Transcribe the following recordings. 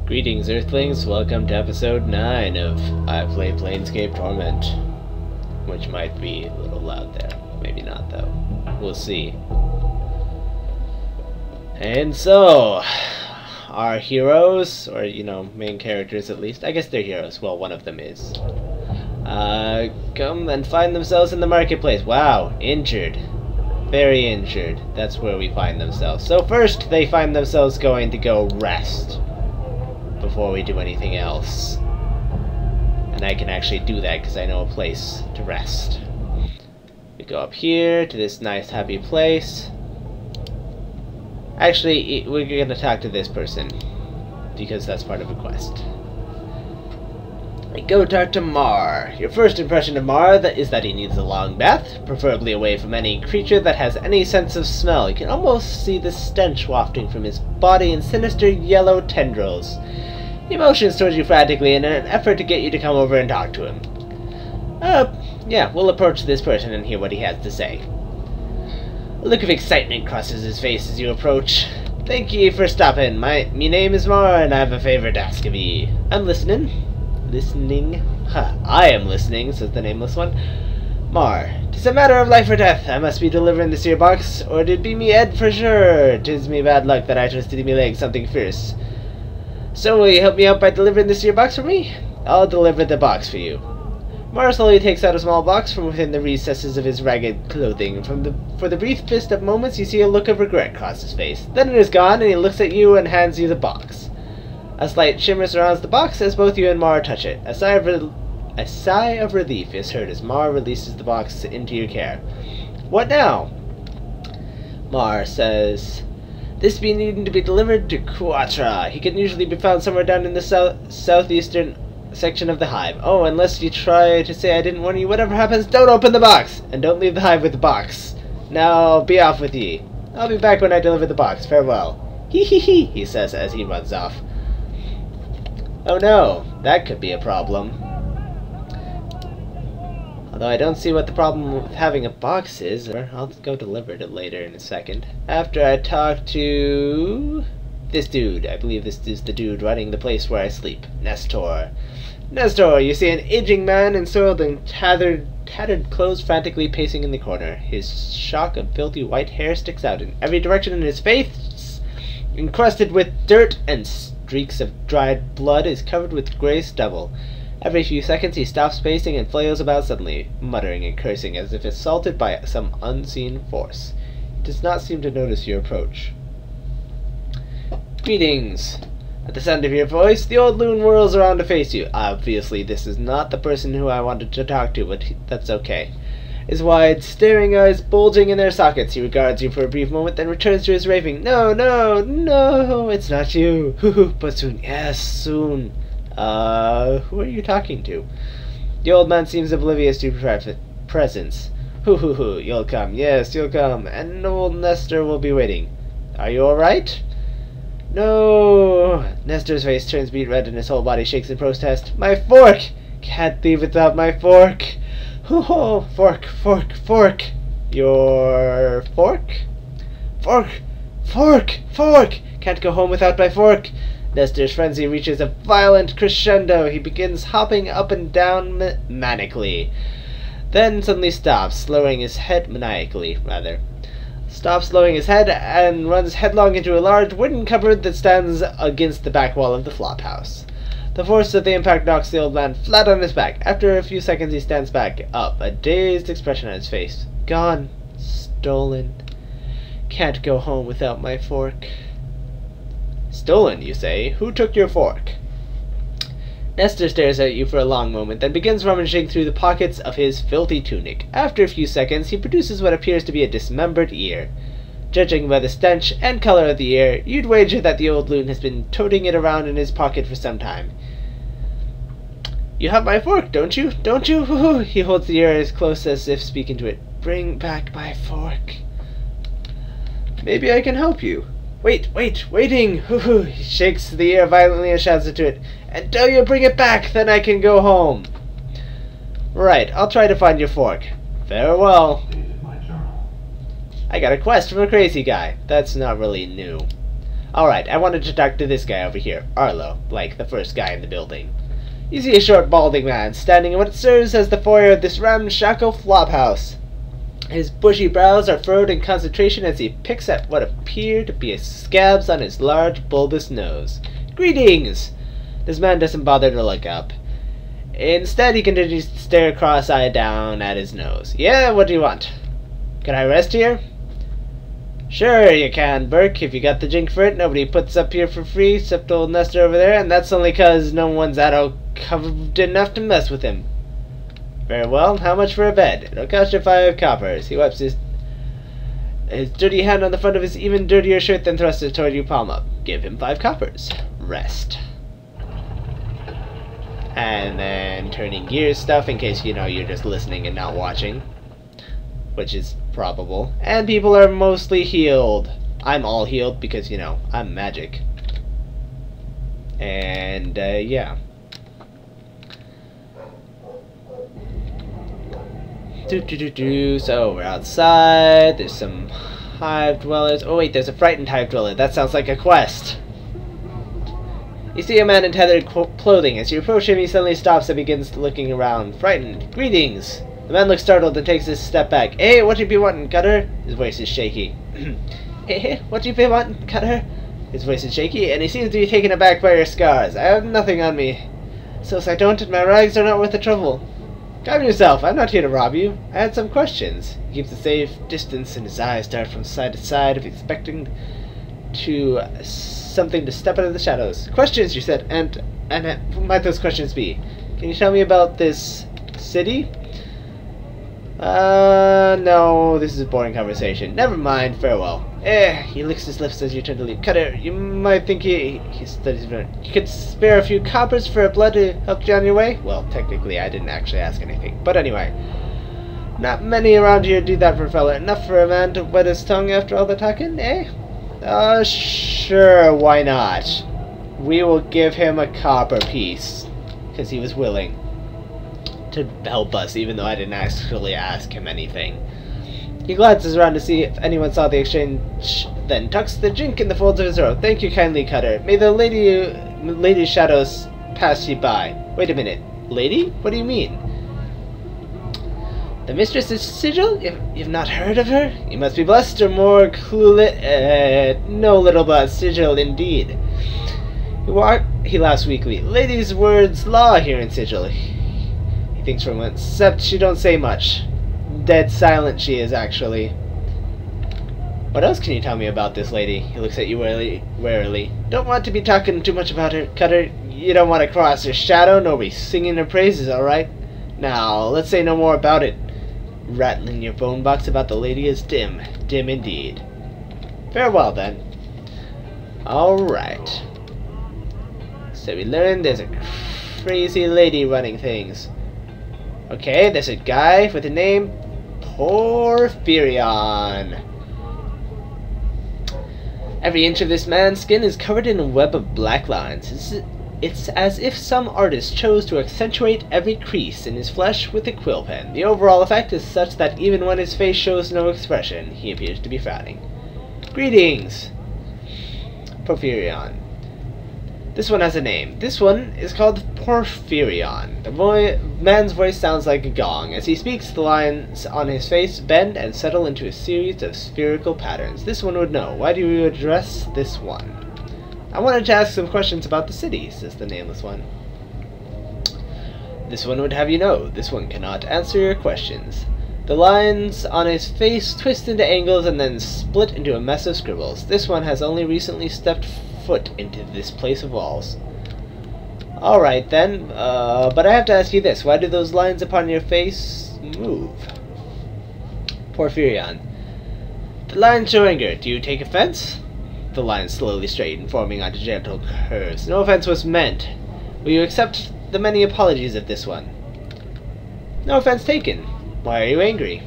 Greetings, Earthlings. Welcome to episode 9 of I Play Planescape Torment. Which might be a little loud there. Maybe not, though. We'll see. And so, our heroes, or, main characters at least. I guess they're heroes. Well, one of them is. Come and find themselves in the marketplace. Wow, injured. Very injured. That's where we find themselves. So first, they find themselves going to go rest before we do anything else. And I can actually do that because I know a place to rest. We go up here to this nice happy place. Actually, we're going to talk to this person because that's part of a quest. Go talk to Mar. Your first impression of Mar is that he needs a long bath, preferably away from any creature that has any sense of smell. You can almost see the stench wafting from his body in sinister yellow tendrils. He motions towards you frantically in an effort to get you to come over and talk to him. Yeah, we'll approach this person and hear what he has to say. A look of excitement crosses his face as you approach. Thank ye for stopping. Me name is Mar, and I have a favor to ask of ye. I'm listening. Listening? Huh, I am listening, says the nameless one. Mar, 'tis a matter of life or death. I must be delivering this here box, or it'd be me Ed for sure. 'Tis me bad luck that I twisted me leg something fierce. So will you help me out by delivering this here box for me? I'll deliver the box for you. Mar slowly takes out a small box from within the recesses of his ragged clothing. For the briefest of moments, you see a look of regret cross his face. Then it is gone, and he looks at you and hands you the box. A slight shimmer surrounds the box as both you and Mar touch it. A sigh of relief is heard as Mar releases the box into your care. What now? Mar says, this be needing to be delivered to Quatra. He can usually be found somewhere down in the southeastern section of the hive. Oh, unless you try to say I didn't warn you, whatever happens, don't open the box! And don't leave the hive with the box. Now, be off with ye. I'll be back when I deliver the box. Farewell. Hee hee hee, he says as he runs off. Oh no, that could be a problem. Although I don't see what the problem with having a box is. I'll go deliver it later in a second. After I talk to this dude. I believe this is the dude running the place where I sleep. Nestor. Nestor, you see an aging man in soiled and tattered clothes frantically pacing in the corner. His shock of filthy white hair sticks out in every direction, and his face, encrusted with dirt and streaks of dried blood, is covered with gray stubble. Every few seconds he stops pacing and flails about suddenly, muttering and cursing as if assaulted by some unseen force. He does not seem to notice your approach. Greetings. At the sound of your voice, the old loon whirls around to face you. Obviously, this is not the person who I wanted to talk to, but that's okay. His wide, staring eyes bulging in their sockets, he regards you for a brief moment, then returns to his raving. No, no, no, it's not you. But soon, yes, soon. Who are you talking to? The old man seems oblivious to your presence. You'll come, yes, you'll come, and old Nestor will be waiting. Are you alright? No! Nestor's face turns beet red and his whole body shakes in protest. My fork! Can't leave without my fork! Hoo-hoo! Fork, fork, fork! Your fork? Fork! Fork! Fork! Can't go home without my fork! Nestor's frenzy reaches a violent crescendo. He begins hopping up and down manically. Then suddenly stops, lowering his head stops lowering his head and runs headlong into a large wooden cupboard that stands against the back wall of the flophouse. The force of the impact knocks the old man flat on his back. After a few seconds he stands back up, a dazed expression on his face. Gone. Stolen. Can't go home without my fork. Stolen, you say? Who took your fork? Nestor stares at you for a long moment, then begins rummaging through the pockets of his filthy tunic. After a few seconds, he produces what appears to be a dismembered ear. Judging by the stench and color of the ear, you'd wager that the old loon has been toting it around in his pocket for some time. You have my fork, don't you? Don't you? He holds the ear as close as if speaking to it. Bring back my fork. Maybe I can help you. Waiting! He shakes the ear violently and shouts into it. Until you bring it back, then I can go home. Right, I'll try to find your fork. Farewell. I got a quest from a crazy guy. That's not really new. Alright, I wanted to talk to this guy over here, Arlo, like the first guy in the building. You see a short, balding man standing in what serves as the foyer of this ramshackle flophouse. His bushy brows are furrowed in concentration as he picks at what appear to be scabs on his large, bulbous nose. Greetings! This man doesn't bother to look up. Instead, he continues to stare cross-eyed down at his nose. Yeah, what do you want? Can I rest here? Sure you can, Burke, if you got the jink for it. Nobody puts up here for free, except old Nestor over there, and that's only 'cause no one's that covered enough to mess with him. Very well, how much for a bed? It'll cost you 5 coppers. He wipes his dirty hand on the front of his even dirtier shirt, then thrusts it toward you, palm up. Give him 5 coppers. Rest. And then turning gears stuff, in case, you know, you're just listening and not watching. Which is probable. And people are mostly healed. I'm all healed because, you know, I'm magic. And, yeah. So, we're outside. There's some hive dwellers. Oh, wait, there's a frightened hive dweller. That sounds like a quest. You see a man in tethered clothing. As you approach him, he suddenly stops and begins looking around. Frightened. Greetings. The man looks startled and takes a step back. Hey, what you be wanting, Cutter? His voice is shaky. Hey, what you be wanting, Cutter? His voice is shaky, and he seems to be taken aback by your scars. I have nothing on me. So I don't, and my rags are not worth the trouble. Calm yourself, I'm not here to rob you. I had some questions. He keeps a safe distance, and his eyes dart from side to side, expecting something to step out of the shadows. Questions, you said, and what might those questions be? Can you tell me about this city? No, this is a boring conversation. Never mind, farewell. He licks his lips as you turn to leave. Cutter, you might think he studies around. You could spare a few coppers for a blood to help you on your way? Well, technically, I didn't actually ask anything. But anyway, not many around here do that for a fella. Enough for a man to wet his tongue after all the talking, eh? Sure, why not? We will give him a copper piece, because he was willing to help us, even though I didn't actually ask him anything. He glances around to see if anyone saw the exchange, then tucks the jink in the folds of his robe. Thank you kindly, Cutter. May the lady's shadows pass you by. Wait a minute. Lady? What do you mean? The mistress is Sigil? You've not heard of her? You must be blessed or more clueless. No, little but Sigil indeed. He laughs weakly. Lady's words law here in Sigil. He thinks for a moment, except she don't say much. Dead silent she is, actually. What else can you tell me about this lady? He looks at you warily. Don't want to be talking too much about her, Cutter. You don't want to cross her shadow, nor be singing her praises, alright? Now, let's say no more about it. Rattling your phone box about the lady is dim. Dim indeed. Farewell, then. Alright. So we learned there's a crazy lady running things. Okay, there's a guy with the name Porphyrion. Every inch of this man's skin is covered in a web of black lines. It's as if some artist chose to accentuate every crease in his flesh with a quill pen. The overall effect is such that even when his face shows no expression, he appears to be frowning. Greetings, Porphyrion. This one has a name. This one is called Porphyrion. The man's voice sounds like a gong. As he speaks, the lines on his face bend and settle into a series of spherical patterns. This one would know. Why do you address this one? I wanted to ask some questions about the city, says the nameless one. This one would have you know. This one cannot answer your questions. The lines on his face twist into angles and then split into a mess of scribbles. This one has only recently stepped foot into this place of walls. Alright then, but I have to ask you this. Why do those lines upon your face move? Porphyrion. The lines show anger. Do you take offense? The lines slowly straighten, forming onto gentle curves. No offense was meant. Will you accept the many apologies of this one? No offense taken. Why are you angry?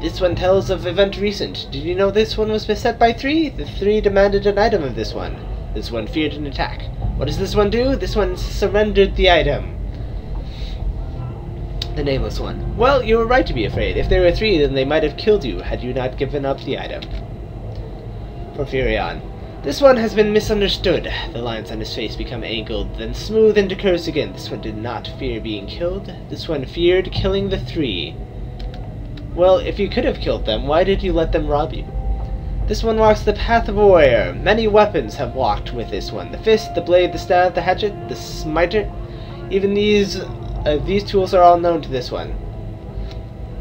This one tells of event recent. Did you know this one was beset by 3? The 3 demanded an item of this one. This one feared an attack. What does this one do? This one surrendered the item. The nameless one. Well, you were right to be afraid. If there were 3, then they might have killed you had you not given up the item. Porphyrion. This one has been misunderstood. The lines on his face become angled, then smooth into curves again. This one did not fear being killed. This one feared killing the 3. Well, if you could have killed them, why did you let them rob you? This one walks the path of a warrior. Many weapons have walked with this one. The fist, the blade, the staff, the hatchet, the smiter. Even these tools are all known to this one.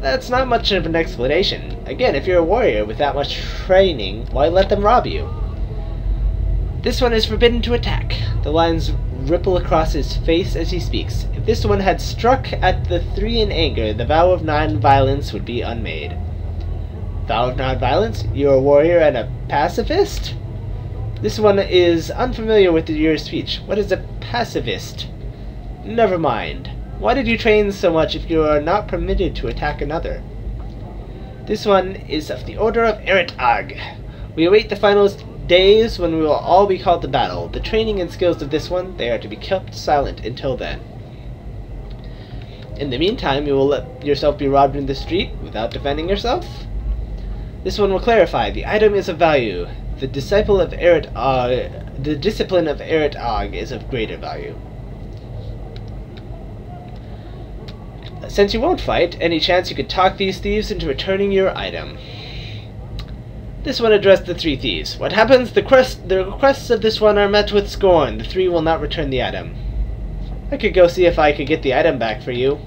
That's not much of an explanation. Again, if you're a warrior with that much training, why let them rob you? This one is forbidden to attack. The lines ripple across his face as he speaks. If this one had struck at the 3 in anger, the vow of non-violence would be unmade. Vow of non-violence? You're a warrior and a pacifist? This one is unfamiliar with your speech. What is a pacifist? Never mind. Why did you train so much if you are not permitted to attack another? This one is of the Order of Erit-Ag. We await the final days when we will all be called to battle. The training and skills of this one, they are to be kept silent until then. In the meantime, you will let yourself be robbed in the street without defending yourself? This one will clarify. The item is of value. The discipline of Erit-Ag is of greater value. Since you won't fight, any chance you could talk these thieves into returning your item? This one addressed the 3 thieves. What happens? The requests of this one are met with scorn. The 3 will not return the item. I could go see if I could get the item back for you.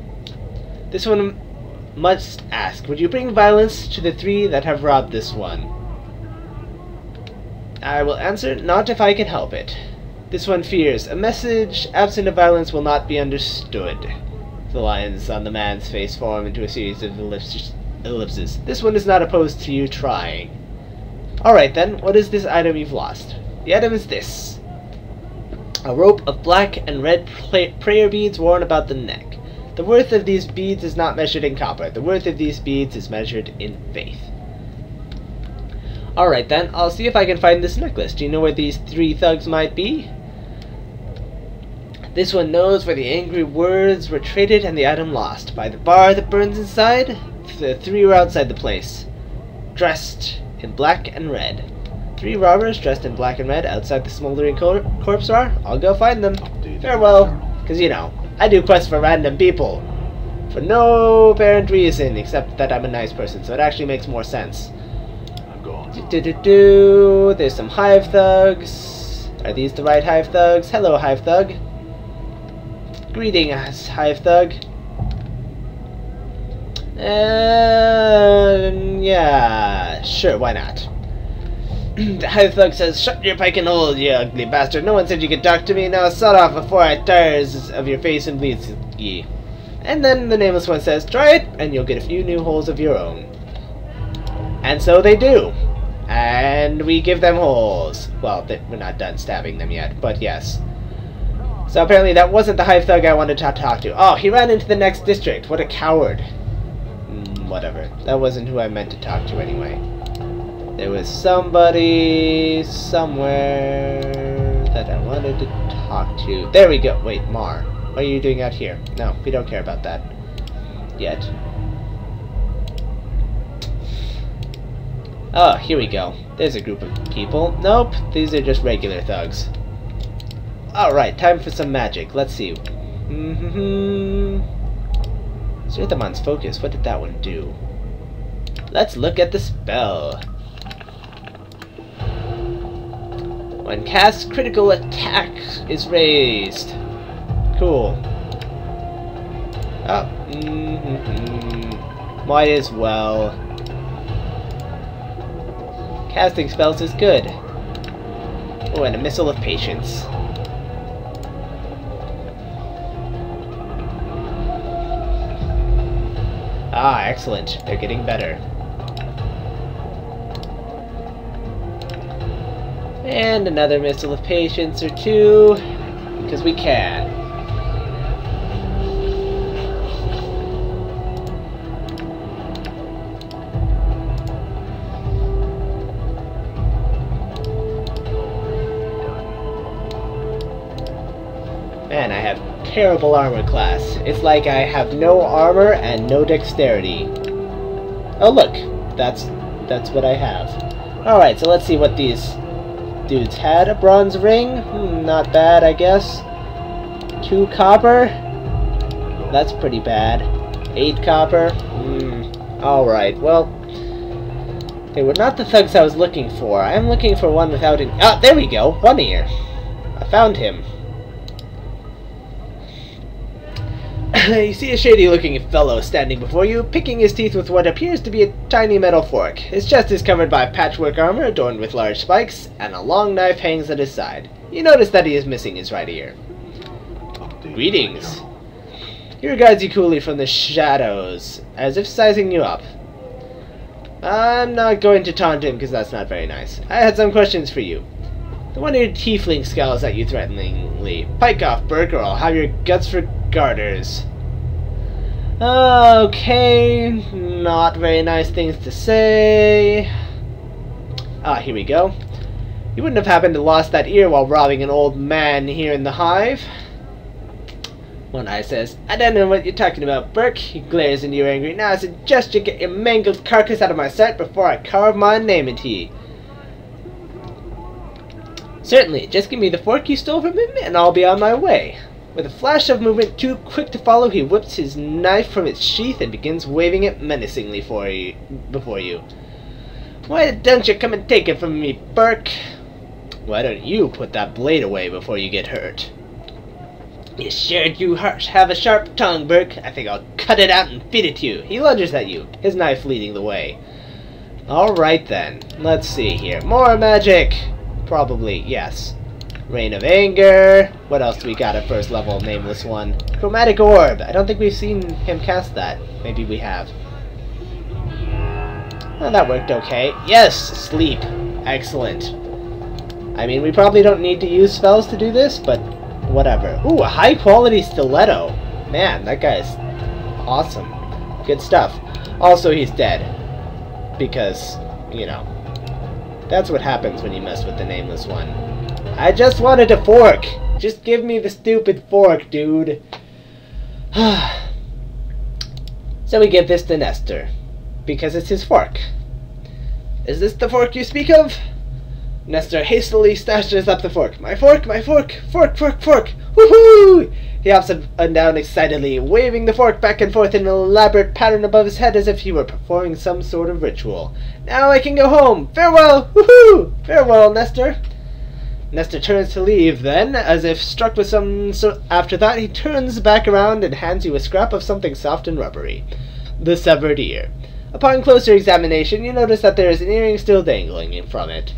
This one must ask, would you bring violence to the 3 that have robbed this one? I will answer, not if I can help it. This one fears, a message absent of violence will not be understood. The lines on the man's face form into a series of ellipses. This one is not opposed to you trying. Alright then, what is this item you've lost? The item is this. A rope of black and red prayer beads worn about the neck. The worth of these beads is not measured in copper. The worth of these beads is measured in faith. Alright then, I'll see if I can find this necklace. Do you know where these 3 thugs might be? This one knows where the angry words were traded and the item lost. By the bar that burns inside, the 3 were outside the place, dressed in black and red. 3 robbers dressed in black and red outside the smoldering corpse bar. I'll go find them. Farewell. Because, you know, I do quests for random people. For no apparent reason, except that I'm a nice person, so it actually makes more sense. There's some hive thugs. Are these the right hive thugs? Hello, hive thug. Greetings, hive thug. Yeah, sure, why not? The hive thug says, shut your pike and hole, you ugly bastard. No one said you could talk to me. Now sod off before I tires of your face and bleeds ye. And then the nameless one says, try it, and you'll get a few new holes of your own. And so they do. And we give them holes. Well, we're not done stabbing them yet, but yes. So apparently that wasn't the hive thug I wanted to talk to. Oh, he ran into the next district. What a coward. Whatever. That wasn't who I meant to talk to anyway. There was somebody somewhere that I wanted to talk to. There we go. Wait, Mar. What are you doing out here? No, we don't care about that. Yet. Oh, here we go. There's a group of people. Nope, these are just regular thugs. Alright, time for some magic. Let's see. Zerthamon's focus. What did that one do? Let's look at the spell. When cast, critical attack is raised. Cool. Oh. Might as well. Casting spells is good. Oh, and a Missile of Patience. Ah, excellent. They're getting better. And another Missile of Patience or 2, because we can. Man, I have terrible armor class. It's like I have no armor and no dexterity. Oh look, that's what I have. Alright, so let's see what these dude's head. A bronze ring? Not bad, I guess. 2 copper? That's pretty bad. 8 copper? Alright, well, they were not the thugs I was looking for. I am looking for one without an... Ah, there we go! 1 ear! I found him. You see a shady-looking fellow standing before you, picking his teeth with what appears to be a tiny metal fork. His chest is covered by patchwork armor adorned with large spikes, and a long knife hangs at his side. You notice that he is missing his right ear. Greetings. He regards you coolly from the shadows, as if sizing you up. I'm not going to taunt him, because that's not very nice. I had some questions for you. The one-eared tiefling scowls at you threateningly. Pike off, Burke, or I'll have your guts for garters. Okay, not very nice things to say. Ah, here we go. You wouldn't have happened to lost that ear while robbing an old man here in the hive? One eye says, I don't know what you're talking about, Burke. He glares into you angry. Now I suggest you get your mangled carcass out of my sight before I carve my name into you. Certainly, just give me the fork you stole from him, and I'll be on my way. With a flash of movement too quick to follow, he whips his knife from its sheath and begins waving it menacingly before you. Why don't you come and take it from me, Burke? Why don't you put that blade away before you get hurt? You sure do have a sharp tongue, Burke. I think I'll cut it out and feed it to you. He lunges at you, his knife leading the way. Alright then, let's see here. More magic! Probably, yes. Rain of Anger. What else do we got at first level? Nameless one. Chromatic Orb. I don't think we've seen him cast that. Maybe we have. Oh, that worked okay. Yes! Sleep. Excellent. I mean, we probably don't need to use spells to do this, but whatever. Ooh, a high-quality stiletto. Man, that guy's awesome. Good stuff. Also, he's dead. Because, you know, that's what happens when you mess with the Nameless one. I just wanted a fork! Just give me the stupid fork, dude. So we give this to Nestor. Because it's his fork. Is this the fork you speak of? Nestor hastily stashes up the fork. My fork, my fork! Fork, fork, fork! Woohoo! He hops up and down excitedly, waving the fork back and forth in an elaborate pattern above his head as if he were performing some sort of ritual. Now I can go home! Farewell! Woohoo! Farewell, Nestor! Nestor turns to leave, then, as if struck with some after that, he turns back around and hands you a scrap of something soft and rubbery. The severed ear. Upon closer examination, you notice that there is an earring still dangling from it.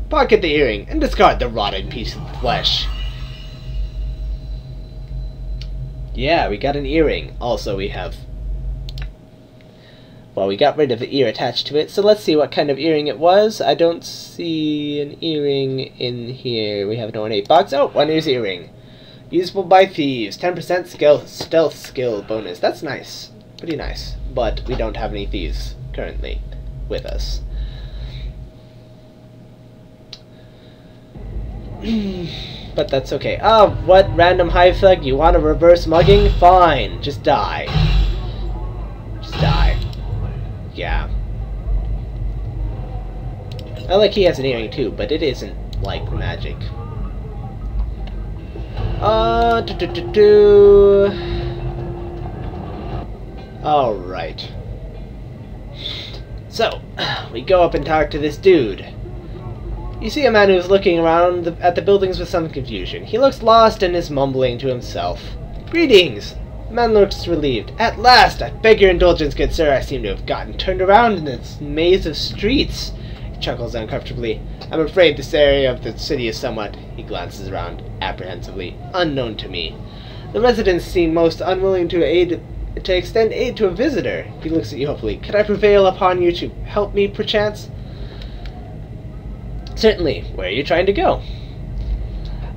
Pocket the earring and discard the rotten piece of flesh. Yeah, we got an earring. Also, we have... Well, we got rid of the ear attached to it, so let's see what kind of earring it was. I don't see an earring in here. We have an ornate box. Oh, 1 ear's earring. Usable by thieves. 10% stealth skill bonus. That's nice. Pretty nice. But we don't have any thieves currently with us. But that's okay. Oh, what? Random hive thug? You want a reverse mugging? Fine. Just die. Just die. Yeah. I like he has an earring too, but it isn't like magic. Alright. So, we go up and talk to this dude. You see a man who's looking around at the buildings with some confusion. He looks lost and is mumbling to himself. Greetings! The man looks relieved. At last! I beg your indulgence, good sir. I seem to have gotten turned around in this maze of streets. He chuckles uncomfortably. I'm afraid this area of the city is somewhat, he glances around apprehensively, unknown to me. The residents seem most unwilling to extend aid to a visitor. He looks at you hopefully. Could I prevail upon you to help me, perchance? Certainly. Where are you trying to go?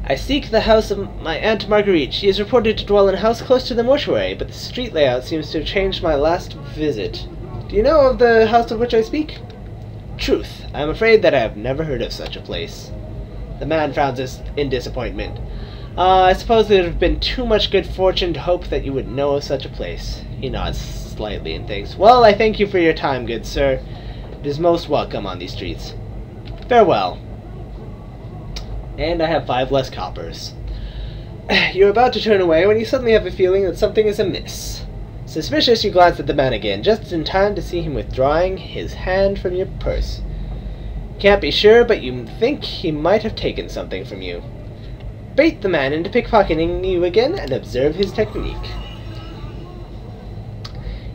I seek the house of my Aunt Marguerite. She is reported to dwell in a house close to the mortuary, but the street layout seems to have changed my last visit. Do you know of the house of which I speak? Truth. I am afraid that I have never heard of such a place. The man frowns in disappointment. I suppose there would have been too much good fortune to hope that you would know of such a place. He nods slightly and thinks, well, I thank you for your time, good sir. It is most welcome on these streets. Farewell. And I have 5 less coppers. You're about to turn away when you suddenly have a feeling that something is amiss. Suspicious, you glance at the man again, just in time to see him withdrawing his hand from your purse. Can't be sure, but you think he might have taken something from you. Bait the man into pickpocketing you again and observe his technique.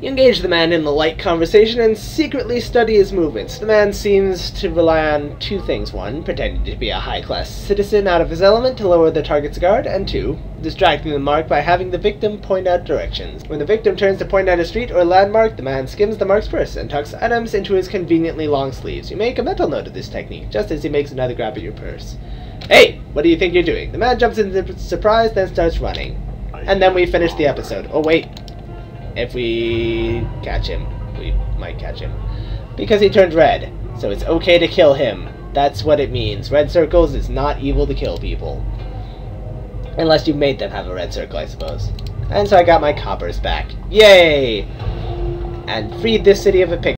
You engage the man in a light conversation and secretly study his movements. The man seems to rely on 2 things. 1, pretending to be a high-class citizen out of his element to lower the target's guard, and 2, distracting the mark by having the victim point out directions. When the victim turns to point out a street or landmark, the man skims the mark's purse and tucks items into his conveniently long sleeves. You make a mental note of this technique, just as he makes another grab at your purse. Hey! What do you think you're doing? The man jumps into surprise, then starts running. And then we finish the episode. Oh, wait. If we catch him, we might catch him. Because he turned red, so it's okay to kill him. That's what it means. Red circles is not evil to kill people. Unless you made them have a red circle, I suppose. And so I got my coppers back. Yay! And freed this city of a pick.